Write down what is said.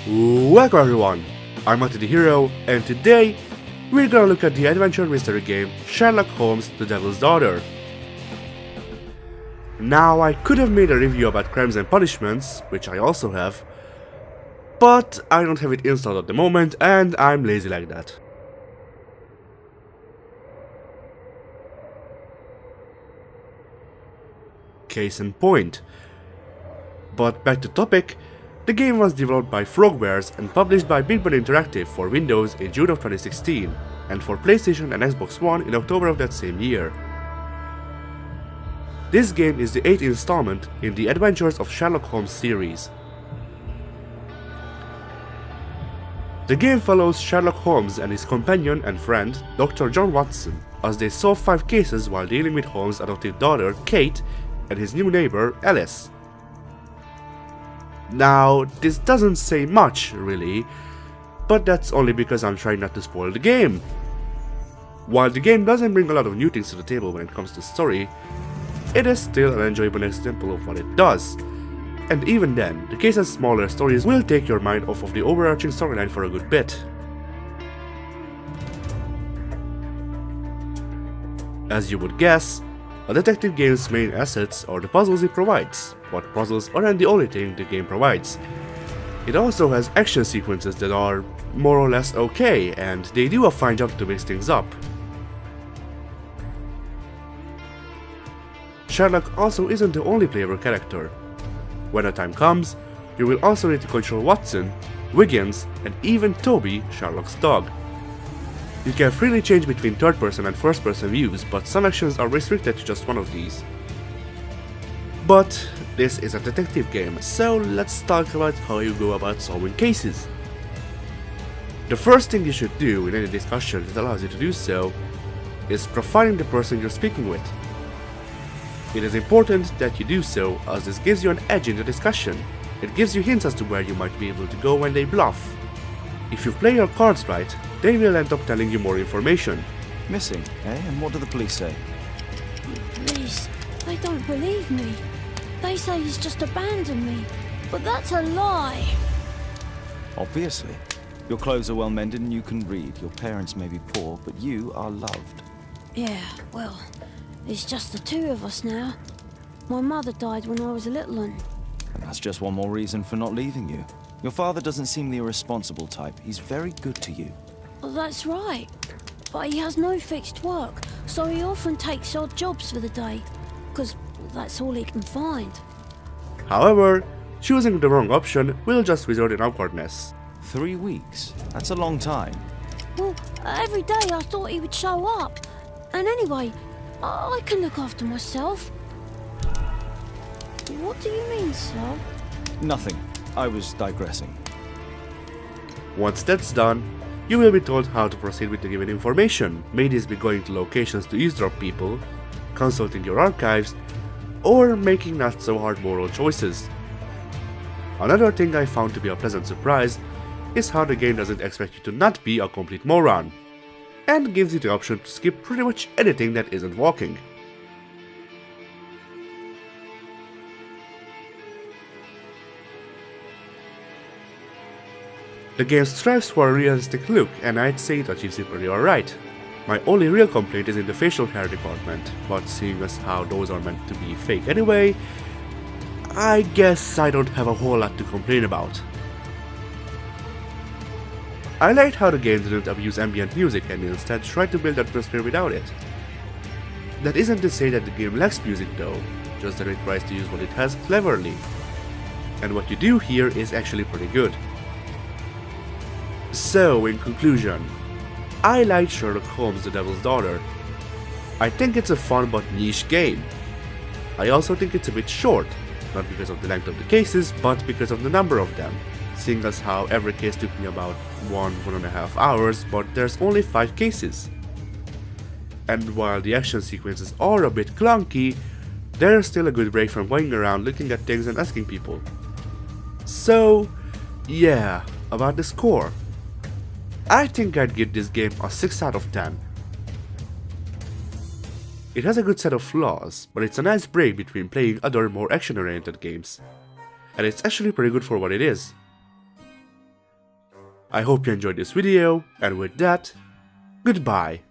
Welcome everyone, I'm Matti the Hero, and today we're gonna look at the adventure mystery game Sherlock Holmes, The Devil's Daughter. Now, I could have made a review about Crimes and Punishments, which I also have, but I don't have it installed at the moment and I'm lazy like that. Case in point. But back to topic, the game was developed by Frogwares and published by Big Bird Interactive for Windows in June of 2016, and for PlayStation and Xbox One in October of that same year. This game is the 8th installment in the Adventures of Sherlock Holmes series. The game follows Sherlock Holmes and his companion and friend, Dr. John Watson, as they solve 5 cases while dealing with Holmes' adoptive daughter, Kate, and his new neighbor, Alice. Now, this doesn't say much, really, but that's only because I'm trying not to spoil the game. While the game doesn't bring a lot of new things to the table when it comes to story, it is still an enjoyable example of what it does. And even then, the case has smaller stories will take your mind off of the overarching storyline for a good bit. As you would guess, a detective game's main assets are the puzzles it provides, but puzzles aren't the only thing the game provides. It also has action sequences that are more or less okay, and they do a fine job to mix things up. Sherlock also isn't the only playable character. When the time comes, you will also need to control Watson, Wiggins, and even Toby, Sherlock's dog. You can freely change between third-person and first-person views, but some actions are restricted to just one of these. But this is a detective game, so let's talk about how you go about solving cases. The first thing you should do in any discussion that allows you to do so is profiling the person you're speaking with. It is important that you do so, as this gives you an edge in the discussion. It gives you hints as to where you might be able to go when they bluff. If you play your cards right, they will end up telling you more information. Missing, eh? And what do the police say? Police, they don't believe me. They say he's just abandoned me, but that's a lie. Obviously. Your clothes are well mended and you can read. Your parents may be poor, but you are loved. Yeah, well, it's just the two of us now. My mother died when I was a little one. And that's just one more reason for not leaving you. Your father doesn't seem the irresponsible type. He's very good to you. Well, that's right. But he has no fixed work, so he often takes odd jobs for the day, because that's all he can find. However, choosing the wrong option will just result in awkwardness. 3 weeks? That's a long time. Well, every day I thought he would show up. And anyway, I can look after myself. What do you mean, sir? Nothing. I was digressing. Once that's done, you will be told how to proceed with the given information. May this be going to locations to eavesdrop people, consulting your archives, or making not so hard moral choices. Another thing I found to be a pleasant surprise is how the game doesn't expect you to not be a complete moron, and gives you the option to skip pretty much anything that isn't walking. The game strives for a realistic look, and I'd say it achieves it pretty alright. My only real complaint is in the facial hair department, but seeing as how those are meant to be fake anyway, I guess I don't have a whole lot to complain about. I liked how the game didn't abuse ambient music and instead tried to build atmosphere without it. That isn't to say that the game lacks music though, just that it tries to use what it has cleverly. And what you do here is actually pretty good. So, in conclusion, I like Sherlock Holmes, The Devil's Daughter. I think it's a fun but niche game. I also think it's a bit short, not because of the length of the cases, but because of the number of them, seeing as how every case took me about 1.5 hours, but there's only 5 cases. And while the action sequences are a bit clunky, there's still a good break from going around looking at things and asking people. So, yeah, about the score. I think I'd give this game a 6 out of 10. It has a good set of flaws, but it's a nice break between playing other more action-oriented games. And it's actually pretty good for what it is. I hope you enjoyed this video, and with that, goodbye.